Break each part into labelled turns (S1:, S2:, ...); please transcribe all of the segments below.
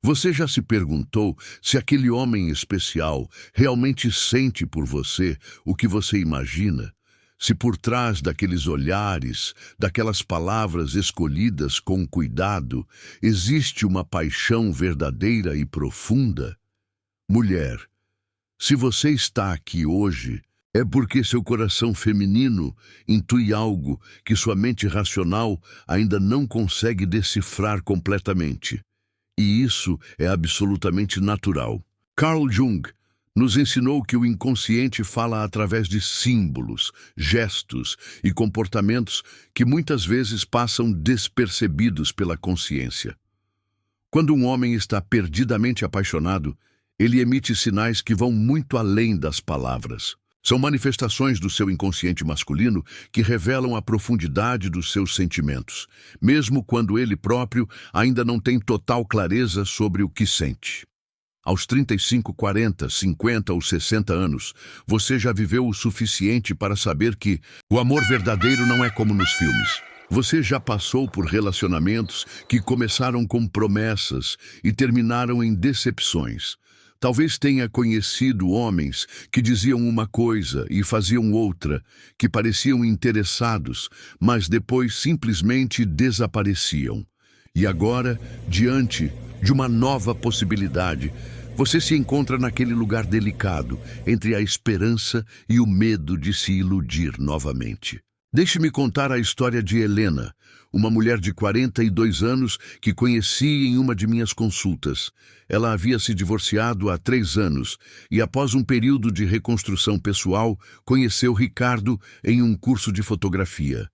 S1: Você já se perguntou se aquele homem especial realmente sente por você o que você imagina? Se por trás daqueles olhares, daquelas palavras escolhidas com cuidado, existe uma paixão verdadeira e profunda? Mulher, se você está aqui hoje, é porque seu coração feminino intui algo que sua mente racional ainda não consegue decifrar completamente. E isso é absolutamente natural. Carl Jung nos ensinou que o inconsciente fala através de símbolos, gestos e comportamentos que muitas vezes passam despercebidos pela consciência. Quando um homem está perdidamente apaixonado, ele emite sinais que vão muito além das palavras. São manifestações do seu inconsciente masculino que revelam a profundidade dos seus sentimentos, mesmo quando ele próprio ainda não tem total clareza sobre o que sente. Aos 35, 40, 50 ou 60 anos, você já viveu o suficiente para saber que o amor verdadeiro não é como nos filmes. Você já passou por relacionamentos que começaram com promessas e terminaram em decepções. Talvez tenha conhecido homens que diziam uma coisa e faziam outra, que pareciam interessados, mas depois simplesmente desapareciam. E agora, diante de uma nova possibilidade, você se encontra naquele lugar delicado, entre a esperança e o medo de se iludir novamente. Deixe-me contar a história de Helena, uma mulher de 42 anos que conheci em uma de minhas consultas. Ela havia se divorciado há 3 anos e, após um período de reconstrução pessoal, conheceu Ricardo em um curso de fotografia.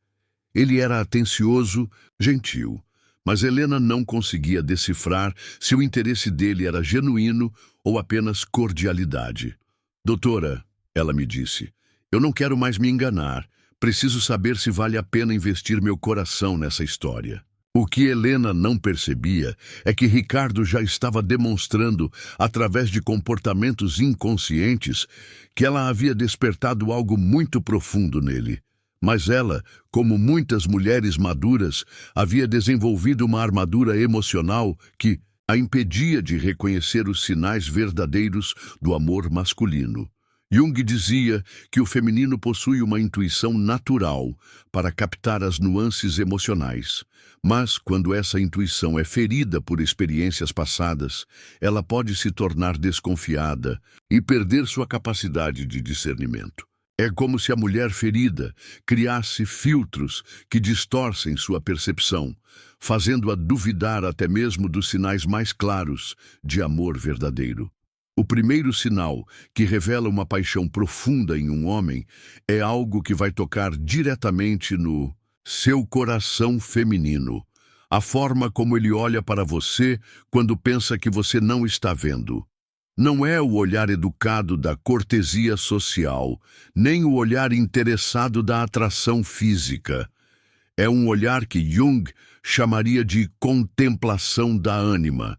S1: Ele era atencioso, gentil, mas Helena não conseguia decifrar se o interesse dele era genuíno ou apenas cordialidade. Doutora, ela me disse, eu não quero mais me enganar. Preciso saber se vale a pena investir meu coração nessa história. O que Helena não percebia é que Ricardo já estava demonstrando, através de comportamentos inconscientes, que ela havia despertado algo muito profundo nele. Mas ela, como muitas mulheres maduras, havia desenvolvido uma armadura emocional que a impedia de reconhecer os sinais verdadeiros do amor masculino. Jung dizia que o feminino possui uma intuição natural para captar as nuances emocionais, mas quando essa intuição é ferida por experiências passadas, ela pode se tornar desconfiada e perder sua capacidade de discernimento. É como se a mulher ferida criasse filtros que distorcem sua percepção, fazendo-a duvidar até mesmo dos sinais mais claros de amor verdadeiro. O primeiro sinal que revela uma paixão profunda em um homem é algo que vai tocar diretamente no seu coração feminino, a forma como ele olha para você quando pensa que você não está vendo. Não é o olhar educado da cortesia social, nem o olhar interessado da atração física. É um olhar que Jung chamaria de contemplação da ânima,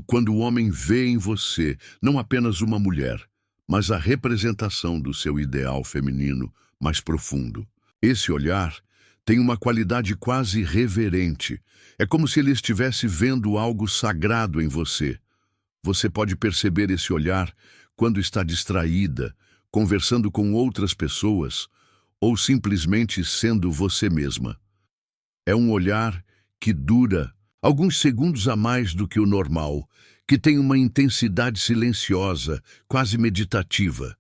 S1: quando o homem vê em você não apenas uma mulher, mas a representação do seu ideal feminino mais profundo. Esse olhar tem uma qualidade quase reverente. É como se ele estivesse vendo algo sagrado em você. Você pode perceber esse olhar quando está distraída, conversando com outras pessoas ou simplesmente sendo você mesma. É um olhar que dura alguns segundos a mais do que o normal, que tem uma intensidade silenciosa, quase meditativa.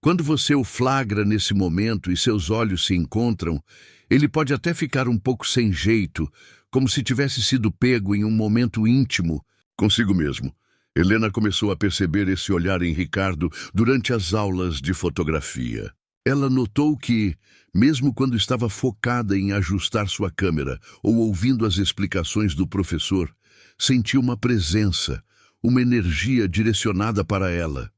S1: Quando você o flagra nesse momento e seus olhos se encontram, ele pode até ficar um pouco sem jeito, como se tivesse sido pego em um momento íntimo consigo mesmo. Helena começou a perceber esse olhar em Ricardo durante as aulas de fotografia. Ela notou que, mesmo quando estava focada em ajustar sua câmera ou ouvindo as explicações do professor, sentiu uma presença, uma energia direcionada para ela.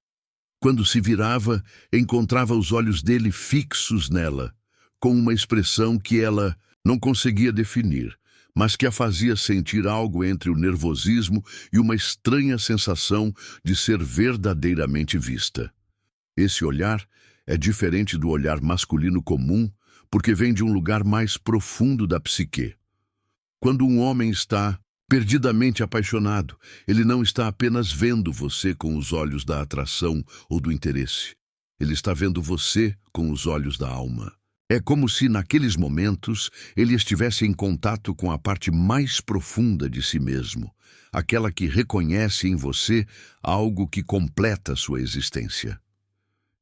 S1: Quando se virava, encontrava os olhos dele fixos nela, com uma expressão que ela não conseguia definir, mas que a fazia sentir algo entre o nervosismo e uma estranha sensação de ser verdadeiramente vista. Esse olhar é diferente do olhar masculino comum, porque vem de um lugar mais profundo da psique. Quando um homem está Perdidamente apaixonado, ele não está apenas vendo você com os olhos da atração ou do interesse. Ele está vendo você com os olhos da alma. É como se, naqueles momentos, ele estivesse em contato com a parte mais profunda de si mesmo, aquela que reconhece em você algo que completa sua existência.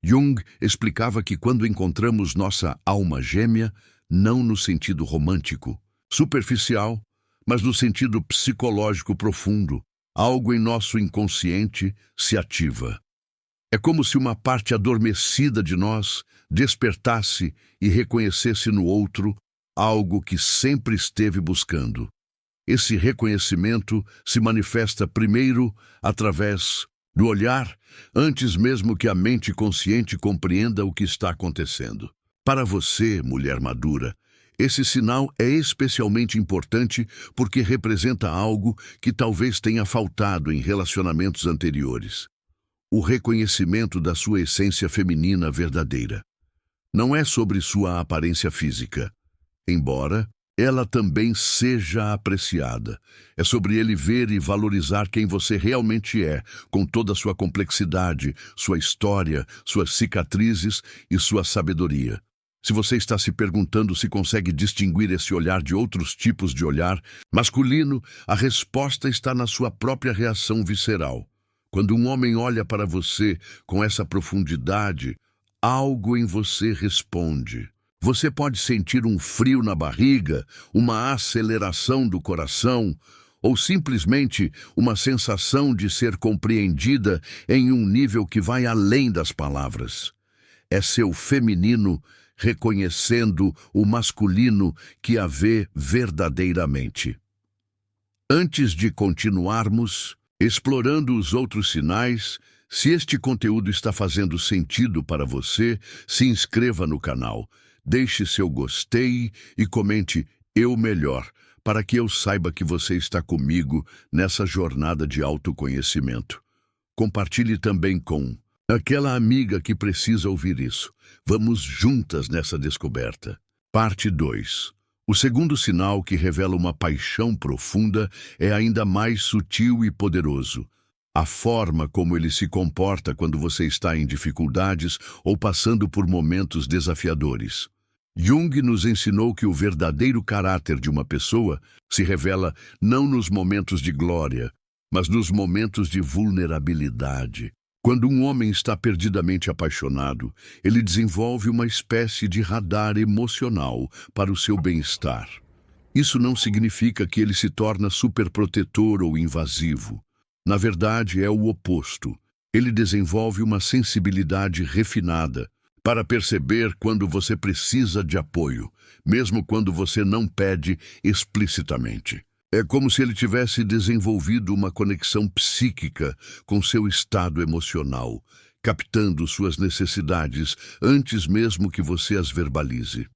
S1: Jung explicava que quando encontramos nossa alma gêmea, não no sentido romântico, superficial, mas no sentido psicológico profundo, algo em nosso inconsciente se ativa. É como se uma parte adormecida de nós despertasse e reconhecesse no outro algo que sempre esteve buscando. Esse reconhecimento se manifesta primeiro através do olhar, antes mesmo que a mente consciente compreenda o que está acontecendo. Para você, mulher madura, esse sinal é especialmente importante porque representa algo que talvez tenha faltado em relacionamentos anteriores. O reconhecimento da sua essência feminina verdadeira. Não é sobre sua aparência física, embora ela também seja apreciada. É sobre ele ver e valorizar quem você realmente é, com toda a sua complexidade, sua história, suas cicatrizes e sua sabedoria. Se você está se perguntando se consegue distinguir esse olhar de outros tipos de olhar masculino, a resposta está na sua própria reação visceral. Quando um homem olha para você com essa profundidade, algo em você responde. Você pode sentir um frio na barriga, uma aceleração do coração, ou simplesmente uma sensação de ser compreendida em um nível que vai além das palavras. É seu feminino reconhecendo o masculino que a vê verdadeiramente. Antes de continuarmos explorando os outros sinais, se este conteúdo está fazendo sentido para você, se inscreva no canal, deixe seu gostei e comente "eu melhor", para que eu saiba que você está comigo nessa jornada de autoconhecimento. Compartilhe também com aquela amiga que precisa ouvir isso. Vamos juntas nessa descoberta. Parte 2. O segundo sinal que revela uma paixão profunda é ainda mais sutil e poderoso. A forma como ele se comporta quando você está em dificuldades ou passando por momentos desafiadores. Jung nos ensinou que o verdadeiro caráter de uma pessoa se revela não nos momentos de glória, mas nos momentos de vulnerabilidade. Quando um homem está perdidamente apaixonado, ele desenvolve uma espécie de radar emocional para o seu bem-estar. Isso não significa que ele se torna superprotetor ou invasivo. Na verdade, é o oposto. Ele desenvolve uma sensibilidade refinada para perceber quando você precisa de apoio, mesmo quando você não pede explicitamente. É como se ele tivesse desenvolvido uma conexão psíquica com seu estado emocional, captando suas necessidades antes mesmo que você as verbalize.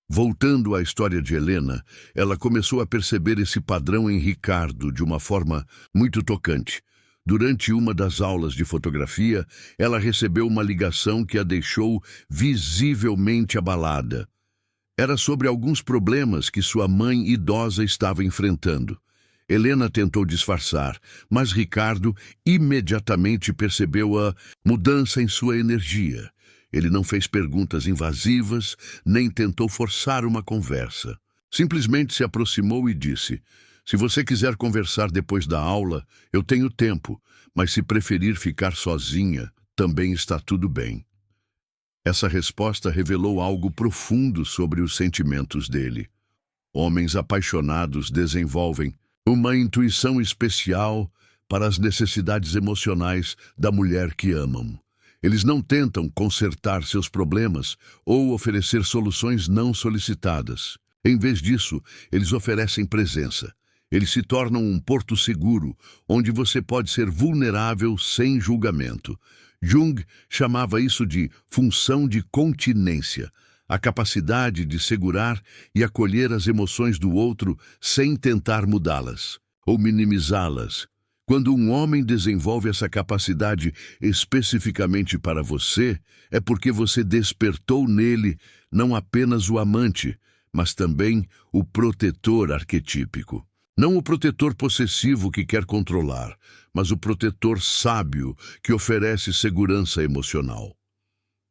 S1: Voltando à história de Helena, ela começou a perceber esse padrão em Ricardo de uma forma muito tocante. Durante uma das aulas de fotografia, ela recebeu uma ligação que a deixou visivelmente abalada. Era sobre alguns problemas que sua mãe idosa estava enfrentando. Helena tentou disfarçar, mas Ricardo imediatamente percebeu a mudança em sua energia. Ele não fez perguntas invasivas, nem tentou forçar uma conversa. Simplesmente se aproximou e disse: "Se você quiser conversar depois da aula, eu tenho tempo, mas se preferir ficar sozinha, também está tudo bem." Essa resposta revelou algo profundo sobre os sentimentos dele. Homens apaixonados desenvolvem uma intuição especial para as necessidades emocionais da mulher que amam. Eles não tentam consertar seus problemas ou oferecer soluções não solicitadas. Em vez disso, eles oferecem presença. Eles se tornam um porto seguro, onde você pode ser vulnerável sem julgamento. Jung chamava isso de função de continência, a capacidade de segurar e acolher as emoções do outro sem tentar mudá-las ou minimizá-las. Quando um homem desenvolve essa capacidade especificamente para você, é porque você despertou nele não apenas o amante, mas também o protetor arquetípico. Não o protetor possessivo que quer controlar, mas o protetor sábio que oferece segurança emocional.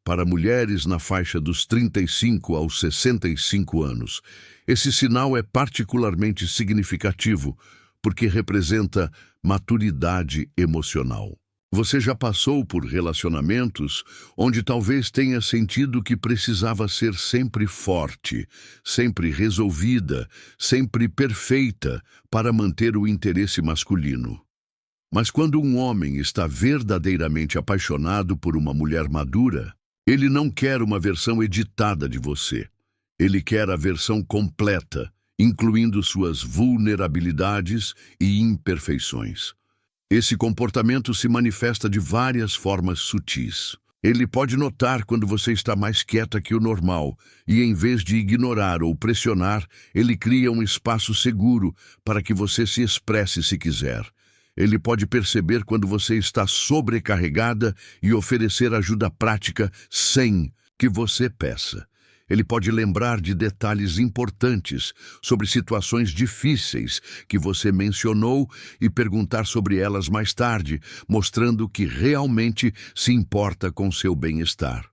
S1: Para mulheres na faixa dos 35 aos 65 anos, esse sinal é particularmente significativo porque representa maturidade emocional. Você já passou por relacionamentos onde talvez tenha sentido que precisava ser sempre forte, sempre resolvida, sempre perfeita para manter o interesse masculino. Mas quando um homem está verdadeiramente apaixonado por uma mulher madura, ele não quer uma versão editada de você. Ele quer a versão completa, incluindo suas vulnerabilidades e imperfeições. Esse comportamento se manifesta de várias formas sutis. Ele pode notar quando você está mais quieta que o normal e, em vez de ignorar ou pressionar, ele cria um espaço seguro para que você se expresse se quiser. Ele pode perceber quando você está sobrecarregada e oferecer ajuda prática sem que você peça. Ele pode lembrar de detalhes importantes sobre situações difíceis que você mencionou e perguntar sobre elas mais tarde, mostrando que realmente se importa com seu bem-estar.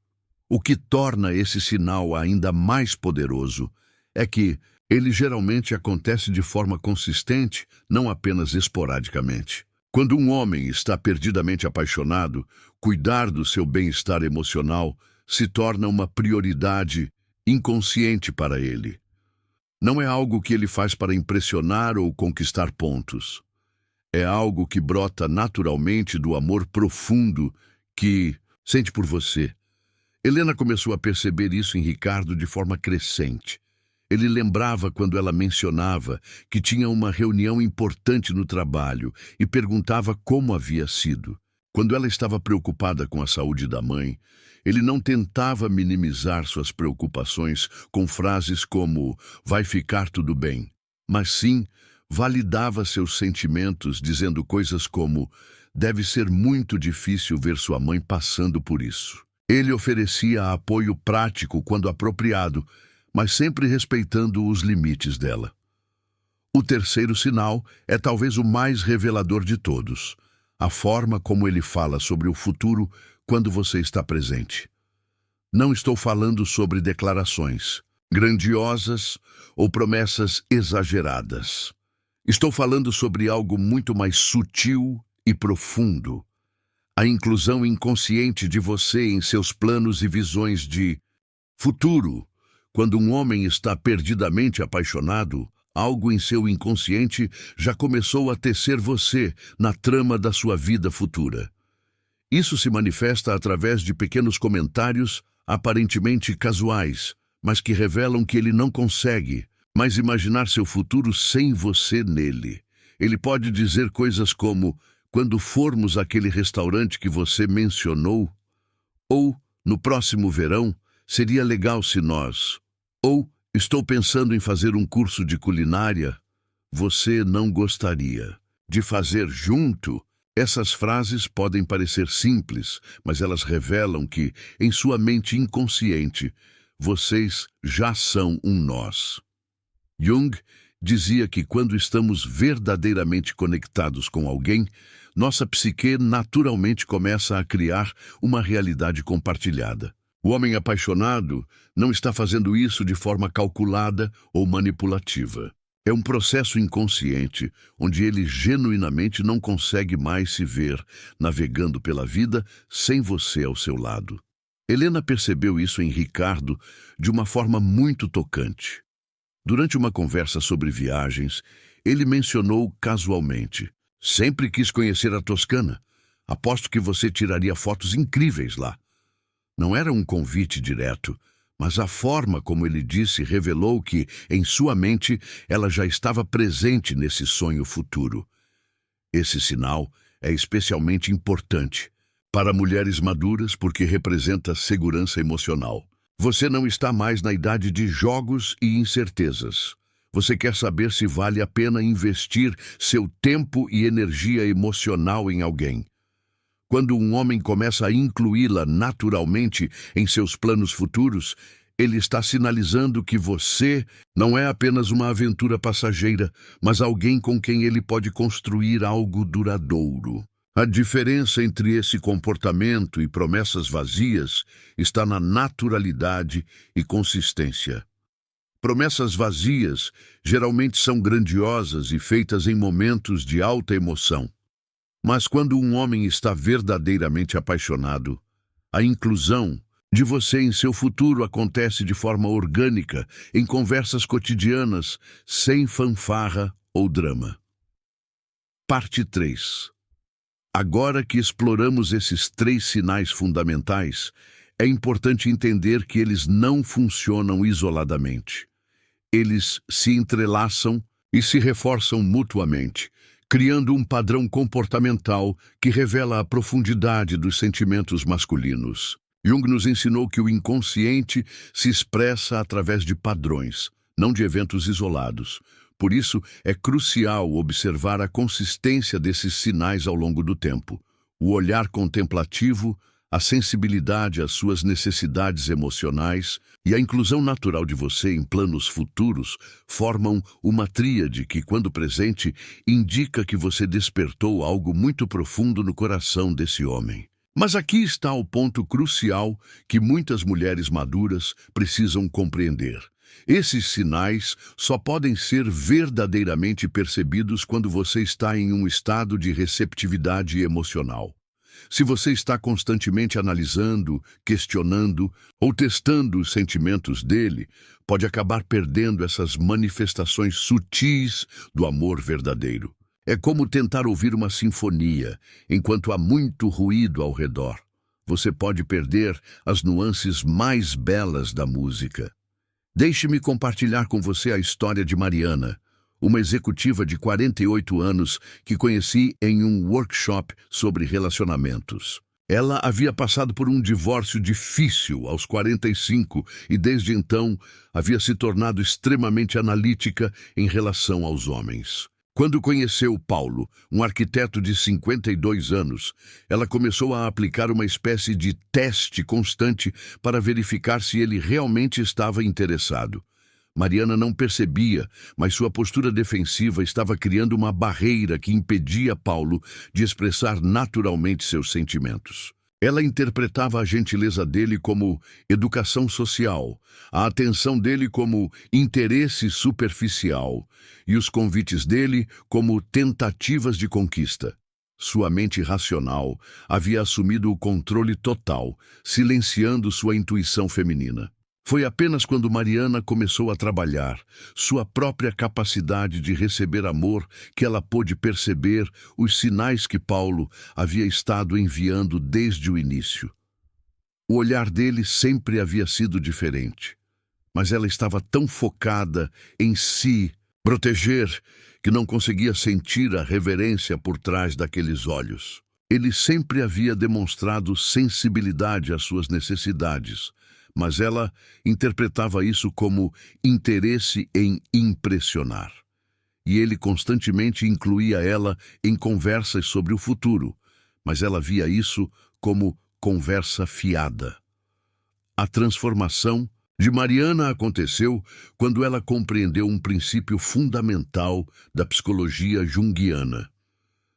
S1: O que torna esse sinal ainda mais poderoso é que ele geralmente acontece de forma consistente, não apenas esporadicamente. Quando um homem está perdidamente apaixonado, cuidar do seu bem-estar emocional se torna uma prioridade inconsciente para ele. Não é algo que ele faz para impressionar ou conquistar pontos. É algo que brota naturalmente do amor profundo que sente por você. Helena começou a perceber isso em Ricardo de forma crescente. Ele lembrava quando ela mencionava que tinha uma reunião importante no trabalho e perguntava como havia sido. Quando ela estava preocupada com a saúde da mãe, ele não tentava minimizar suas preocupações com frases como "vai ficar tudo bem", mas sim validava seus sentimentos dizendo coisas como "deve ser muito difícil ver sua mãe passando por isso". Ele oferecia apoio prático quando apropriado, mas sempre respeitando os limites dela. O terceiro sinal é talvez o mais revelador de todos: a forma como ele fala sobre o futuro quando você está presente. Não estou falando sobre declarações grandiosas ou promessas exageradas. Estou falando sobre algo muito mais sutil e profundo. A inclusão inconsciente de você em seus planos e visões de futuro. Quando um homem está perdidamente apaixonado, algo em seu inconsciente já começou a tecer você na trama da sua vida futura. Isso se manifesta através de pequenos comentários aparentemente casuais, mas que revelam que ele não consegue mais imaginar seu futuro sem você nele. Ele pode dizer coisas como "quando formos àquele restaurante que você mencionou", ou "no próximo verão, seria legal se nós", ou "estou pensando em fazer um curso de culinária, você não gostaria de fazer junto?". Essas frases podem parecer simples, mas elas revelam que, em sua mente inconsciente, vocês já são um nós. Jung dizia que quando estamos verdadeiramente conectados com alguém, nossa psique naturalmente começa a criar uma realidade compartilhada. O homem apaixonado não está fazendo isso de forma calculada ou manipulativa. É um processo inconsciente, onde ele genuinamente não consegue mais se ver navegando pela vida sem você ao seu lado. Helena percebeu isso em Ricardo de uma forma muito tocante. Durante uma conversa sobre viagens, ele mencionou casualmente: "Sempre quis conhecer a Toscana. Aposto que você tiraria fotos incríveis lá". Não era um convite direto, mas a forma como ele disse revelou que, em sua mente, ela já estava presente nesse sonho futuro. Esse sinal é especialmente importante para mulheres maduras porque representa segurança emocional. Você não está mais na idade de jogos e incertezas. Você quer saber se vale a pena investir seu tempo e energia emocional em alguém. Quando um homem começa a incluí-la naturalmente em seus planos futuros, Ele está sinalizando que você não é apenas uma aventura passageira, mas alguém com quem ele pode construir algo duradouro. A diferença entre esse comportamento e promessas vazias está na naturalidade e consistência. Promessas vazias geralmente são grandiosas e feitas em momentos de alta emoção. Mas quando um homem está verdadeiramente apaixonado, a inclusão de você em seu futuro acontece de forma orgânica, em conversas cotidianas, sem fanfarra ou drama. Parte 3. Agora que exploramos esses 3 sinais fundamentais, é importante entender que eles não funcionam isoladamente. Eles se entrelaçam e se reforçam mutuamente, criando um padrão comportamental que revela a profundidade dos sentimentos masculinos. Jung nos ensinou que o inconsciente se expressa através de padrões, não de eventos isolados. Por isso, é crucial observar a consistência desses sinais ao longo do tempo. O olhar contemplativo, a sensibilidade às suas necessidades emocionais e a inclusão natural de você em planos futuros formam uma tríade que, quando presente, indica que você despertou algo muito profundo no coração desse homem. Mas aqui está o ponto crucial que muitas mulheres maduras precisam compreender. Esses sinais só podem ser verdadeiramente percebidos quando você está em um estado de receptividade emocional. Se você está constantemente analisando, questionando ou testando os sentimentos dele, pode acabar perdendo essas manifestações sutis do amor verdadeiro. É como tentar ouvir uma sinfonia, enquanto há muito ruído ao redor. Você pode perder as nuances mais belas da música. Deixe-me compartilhar com você a história de Mariana, uma executiva de 48 anos que conheci em um workshop sobre relacionamentos. Ela havia passado por um divórcio difícil aos 45 e desde então havia se tornado extremamente analítica em relação aos homens. Quando conheceu Paulo, um arquiteto de 52 anos, ela começou a aplicar uma espécie de teste constante para verificar se ele realmente estava interessado. Mariana não percebia, mas sua postura defensiva estava criando uma barreira que impedia Paulo de expressar naturalmente seus sentimentos. Ela interpretava a gentileza dele como educação social, a atenção dele como interesse superficial e os convites dele como tentativas de conquista. Sua mente racional havia assumido o controle total, silenciando sua intuição feminina. Foi apenas quando Mariana começou a trabalhar sua própria capacidade de receber amor que ela pôde perceber os sinais que Paulo havia estado enviando desde o início. O olhar dele sempre havia sido diferente, mas ela estava tão focada em se proteger que não conseguia sentir a reverência por trás daqueles olhos. Ele sempre havia demonstrado sensibilidade às suas necessidades, mas ela interpretava isso como interesse em impressionar. E ele constantemente incluía ela em conversas sobre o futuro, mas ela via isso como conversa fiada. A transformação de Mariana aconteceu quando ela compreendeu um princípio fundamental da psicologia junguiana.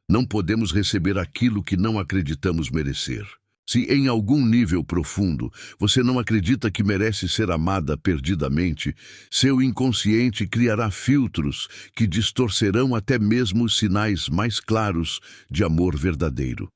S1: Não podemos receber aquilo que não acreditamos merecer. Se em algum nível profundo você não acredita que merece ser amada perdidamente, seu inconsciente criará filtros que distorcerão até mesmo os sinais mais claros de amor verdadeiro.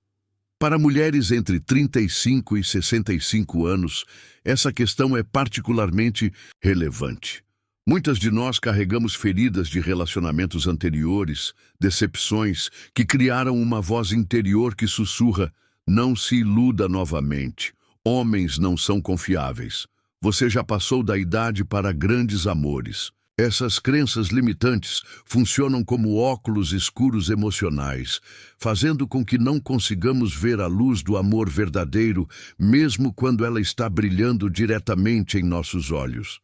S1: Para mulheres entre 35 e 65 anos, essa questão é particularmente relevante. Muitas de nós carregamos feridas de relacionamentos anteriores, decepções que criaram uma voz interior que sussurra: não se iluda novamente. Homens não são confiáveis. Você já passou da idade para grandes amores. Essas crenças limitantes funcionam como óculos escuros emocionais, fazendo com que não consigamos ver a luz do amor verdadeiro, mesmo quando ela está brilhando diretamente em nossos olhos.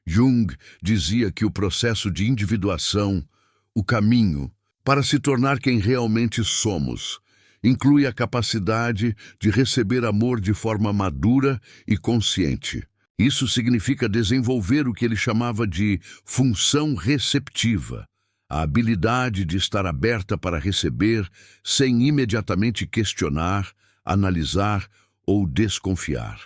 S1: Jung dizia que o processo de individuação, o caminho para se tornar quem realmente somos, inclui a capacidade de receber amor de forma madura e consciente. Isso significa desenvolver o que ele chamava de função receptiva, a habilidade de estar aberta para receber sem imediatamente questionar, analisar ou desconfiar.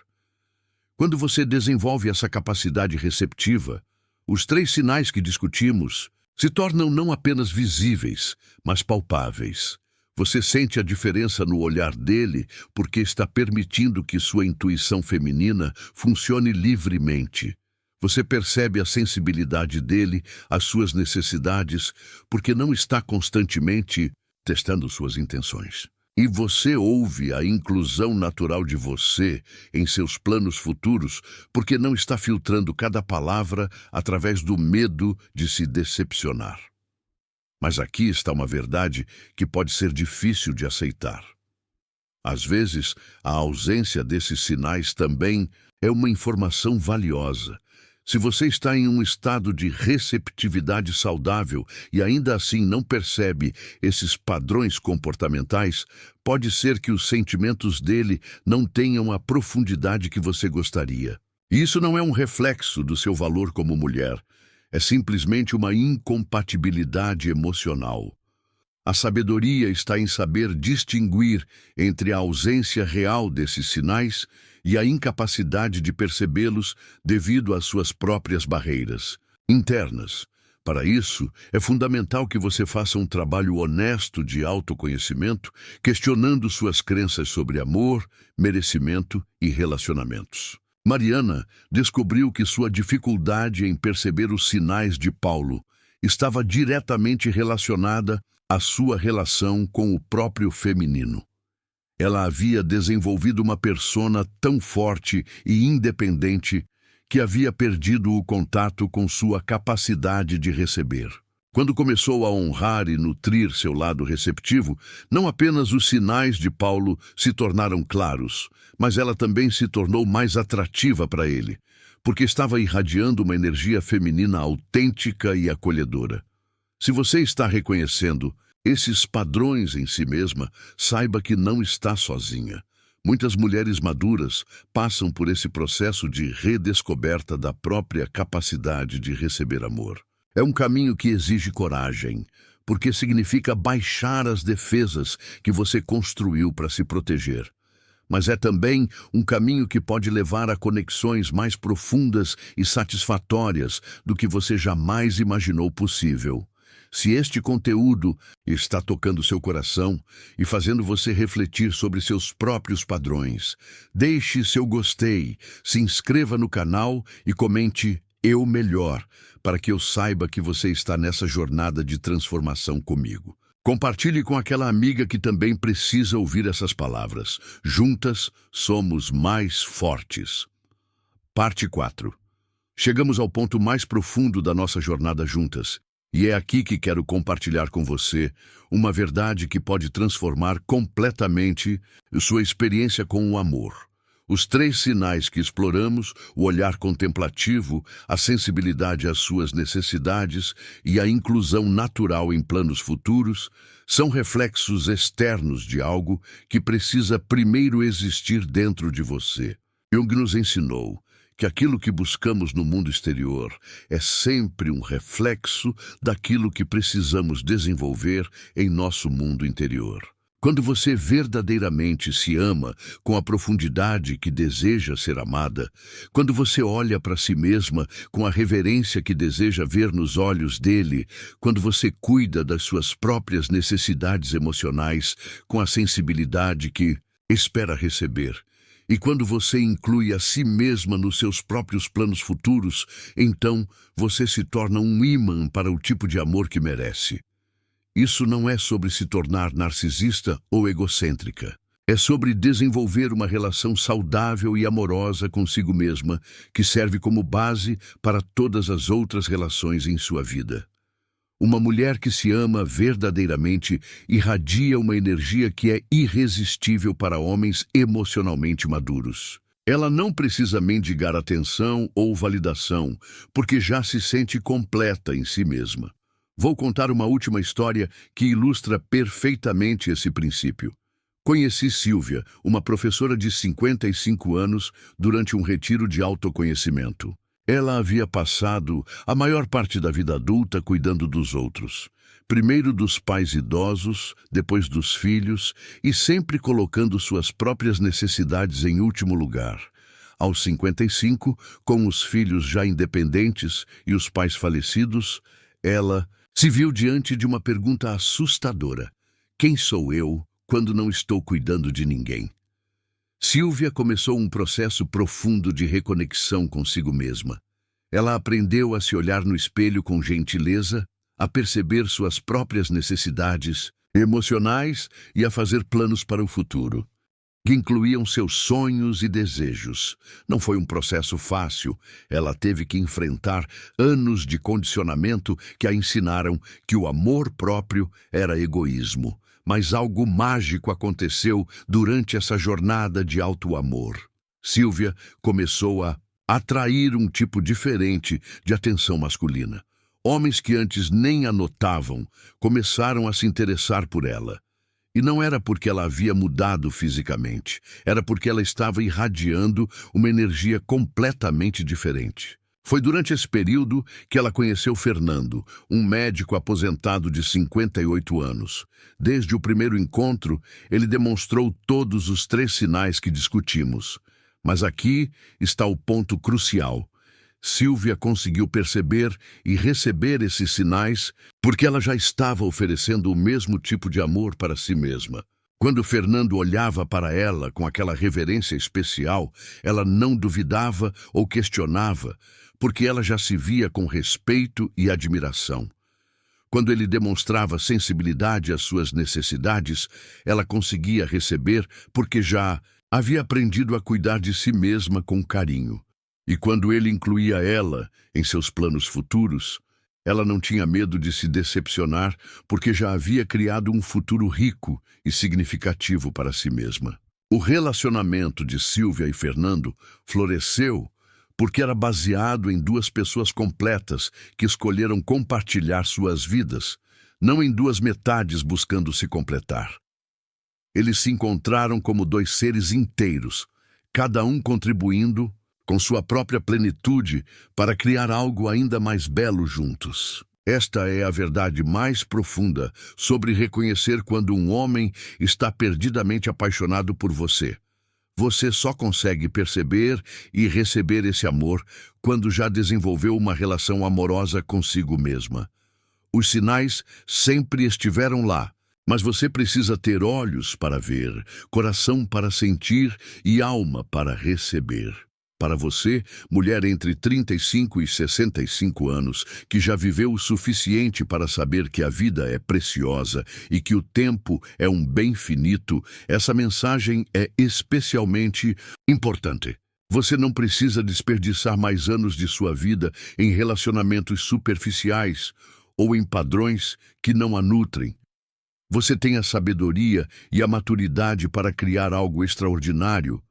S1: Quando você desenvolve essa capacidade receptiva, os 3 sinais que discutimos se tornam não apenas visíveis, mas palpáveis. Você sente a diferença no olhar dele porque está permitindo que sua intuição feminina funcione livremente. Você percebe a sensibilidade dele, as suas necessidades, porque não está constantemente testando suas intenções. E você ouve a inclusão natural de você em seus planos futuros, porque não está filtrando cada palavra através do medo de se decepcionar. Mas aqui está uma verdade que pode ser difícil de aceitar. Às vezes, a ausência desses sinais também é uma informação valiosa. Se você está em um estado de receptividade saudável e ainda assim não percebe esses padrões comportamentais, pode ser que os sentimentos dele não tenham a profundidade que você gostaria. E isso não é um reflexo do seu valor como mulher. É simplesmente uma incompatibilidade emocional. A sabedoria está em saber distinguir entre a ausência real desses sinais e a incapacidade de percebê-los devido às suas próprias barreiras internas. Para isso, é fundamental que você faça um trabalho honesto de autoconhecimento, questionando suas crenças sobre amor, merecimento e relacionamentos. Mariana descobriu que sua dificuldade em perceber os sinais de Paulo estava diretamente relacionada à sua relação com o próprio feminino. Ela havia desenvolvido uma persona tão forte e independente que havia perdido o contato com sua capacidade de receber. Quando começou a honrar e nutrir seu lado receptivo, não apenas os sinais de Paulo se tornaram claros, mas ela também se tornou mais atrativa para ele, porque estava irradiando uma energia feminina autêntica e acolhedora. Se você está reconhecendo esses padrões em si mesma, saiba que não está sozinha. Muitas mulheres maduras passam por esse processo de redescoberta da própria capacidade de receber amor. É um caminho que exige coragem, porque significa baixar as defesas que você construiu para se proteger. Mas é também um caminho que pode levar a conexões mais profundas e satisfatórias do que você jamais imaginou possível. Se este conteúdo está tocando seu coração e fazendo você refletir sobre seus próprios padrões, deixe seu gostei, se inscreva no canal e comente "Eu melhor", para que eu saiba que você está nessa jornada de transformação comigo. Compartilhe com aquela amiga que também precisa ouvir essas palavras. Juntas somos mais fortes. Parte 4. Chegamos ao ponto mais profundo da nossa jornada juntas. E é aqui que quero compartilhar com você uma verdade que pode transformar completamente sua experiência com o amor. Os 3 sinais que exploramos, o olhar contemplativo, a sensibilidade às suas necessidades e a inclusão natural em planos futuros, são reflexos externos de algo que precisa primeiro existir dentro de você. Jung nos ensinou que aquilo que buscamos no mundo exterior é sempre um reflexo daquilo que precisamos desenvolver em nosso mundo interior. Quando você verdadeiramente se ama com a profundidade que deseja ser amada, quando você olha para si mesma com a reverência que deseja ver nos olhos dele, quando você cuida das suas próprias necessidades emocionais com a sensibilidade que espera receber, e quando você inclui a si mesma nos seus próprios planos futuros, então você se torna um ímã para o tipo de amor que merece. Isso não é sobre se tornar narcisista ou egocêntrica. É sobre desenvolver uma relação saudável e amorosa consigo mesma, que serve como base para todas as outras relações em sua vida. Uma mulher que se ama verdadeiramente irradia uma energia que é irresistível para homens emocionalmente maduros. Ela não precisa mendigar atenção ou validação, porque já se sente completa em si mesma. Vou contar uma última história que ilustra perfeitamente esse princípio. Conheci Silvia, uma professora de 55 anos, durante um retiro de autoconhecimento. Ela havia passado a maior parte da vida adulta cuidando dos outros. Primeiro dos pais idosos, depois dos filhos, e sempre colocando suas próprias necessidades em último lugar. Aos 55, com os filhos já independentes e os pais falecidos, ela se viu diante de uma pergunta assustadora: quem sou eu quando não estou cuidando de ninguém? Silvia começou um processo profundo de reconexão consigo mesma. Ela aprendeu a se olhar no espelho com gentileza, a perceber suas próprias necessidades emocionais e a fazer planos para o futuro, que incluíam seus sonhos e desejos. Não foi um processo fácil. Ela teve que enfrentar anos de condicionamento que a ensinaram que o amor próprio era egoísmo. Mas algo mágico aconteceu durante essa jornada de auto-amor. Silvia começou a atrair um tipo diferente de atenção masculina. Homens que antes nem a notavam começaram a se interessar por ela. E não era porque ela havia mudado fisicamente, era porque ela estava irradiando uma energia completamente diferente. Foi durante esse período que ela conheceu Fernando, um médico aposentado de 58 anos. Desde o primeiro encontro, ele demonstrou todos os 3 sinais que discutimos. Mas aqui está o ponto crucial. Silvia conseguiu perceber e receber esses sinais porque ela já estava oferecendo o mesmo tipo de amor para si mesma. Quando Fernando olhava para ela com aquela reverência especial, ela não duvidava ou questionava, porque ela já se via com respeito e admiração. Quando ele demonstrava sensibilidade às suas necessidades, ela conseguia receber porque já havia aprendido a cuidar de si mesma com carinho. E quando ele incluía ela em seus planos futuros, ela não tinha medo de se decepcionar porque já havia criado um futuro rico e significativo para si mesma. O relacionamento de Silvia e Fernando floresceu porque era baseado em 2 pessoas completas que escolheram compartilhar suas vidas, não em 2 metades buscando se completar. Eles se encontraram como 2 seres inteiros, cada um contribuindo com sua própria plenitude para criar algo ainda mais belo juntos. Esta é a verdade mais profunda sobre reconhecer quando um homem está perdidamente apaixonado por você. Você só consegue perceber e receber esse amor quando já desenvolveu uma relação amorosa consigo mesma. Os sinais sempre estiveram lá, mas você precisa ter olhos para ver, coração para sentir e alma para receber. Para você, mulher entre 35 e 65 anos, que já viveu o suficiente para saber que a vida é preciosa e que o tempo é um bem finito, essa mensagem é especialmente importante. Você não precisa desperdiçar mais anos de sua vida em relacionamentos superficiais ou em padrões que não a nutrem. Você tem a sabedoria e a maturidade para criar algo extraordinário.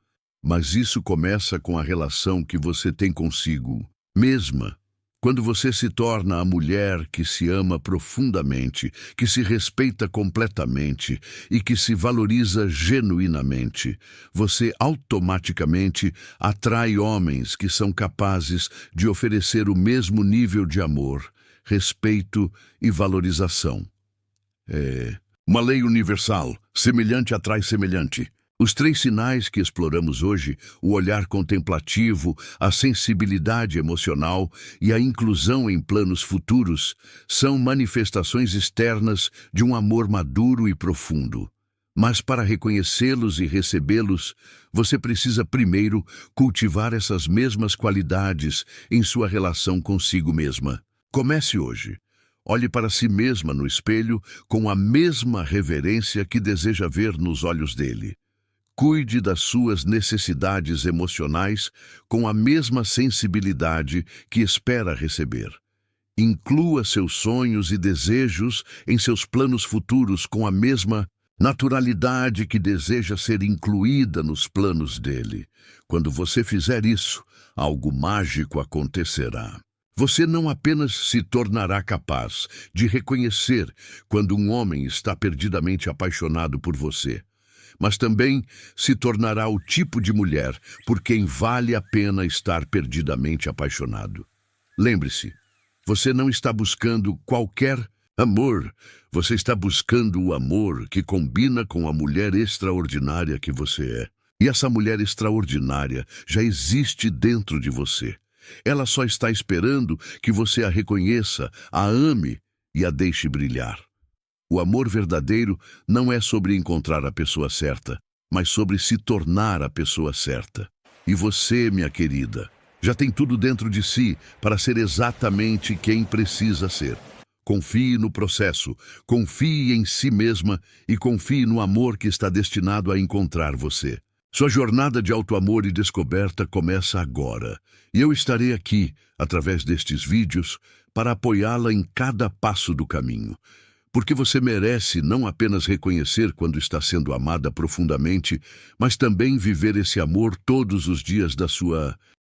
S1: Mas isso começa com a relação que você tem consigo mesma. Quando você se torna a mulher que se ama profundamente, que se respeita completamente e que se valoriza genuinamente, você automaticamente atrai homens que são capazes de oferecer o mesmo nível de amor, respeito e valorização. É uma lei universal: semelhante atrai semelhante. Os 3 sinais que exploramos hoje, o olhar contemplativo, a sensibilidade emocional e a inclusão em planos futuros, são manifestações externas de um amor maduro e profundo. Mas para reconhecê-los e recebê-los, você precisa primeiro cultivar essas mesmas qualidades em sua relação consigo mesma. Comece hoje. Olhe para si mesma no espelho com a mesma reverência que deseja ver nos olhos dele. Cuide das suas necessidades emocionais com a mesma sensibilidade que espera receber. Inclua seus sonhos e desejos em seus planos futuros com a mesma naturalidade que deseja ser incluída nos planos dele. Quando você fizer isso, algo mágico acontecerá. Você não apenas se tornará capaz de reconhecer quando um homem está perdidamente apaixonado por você, mas também se tornará o tipo de mulher por quem vale a pena estar perdidamente apaixonado. Lembre-se, você não está buscando qualquer amor, você está buscando o amor que combina com a mulher extraordinária que você é. E essa mulher extraordinária já existe dentro de você. Ela só está esperando que você a reconheça, a ame e a deixe brilhar. O amor verdadeiro não é sobre encontrar a pessoa certa, mas sobre se tornar a pessoa certa. E você, minha querida, já tem tudo dentro de si para ser exatamente quem precisa ser. Confie no processo, confie em si mesma e confie no amor que está destinado a encontrar você. Sua jornada de autoamor e descoberta começa agora, e eu estarei aqui, através destes vídeos, para apoiá-la em cada passo do caminho. Porque você merece não apenas reconhecer quando está sendo amada profundamente, mas também viver esse amor todos os dias da sua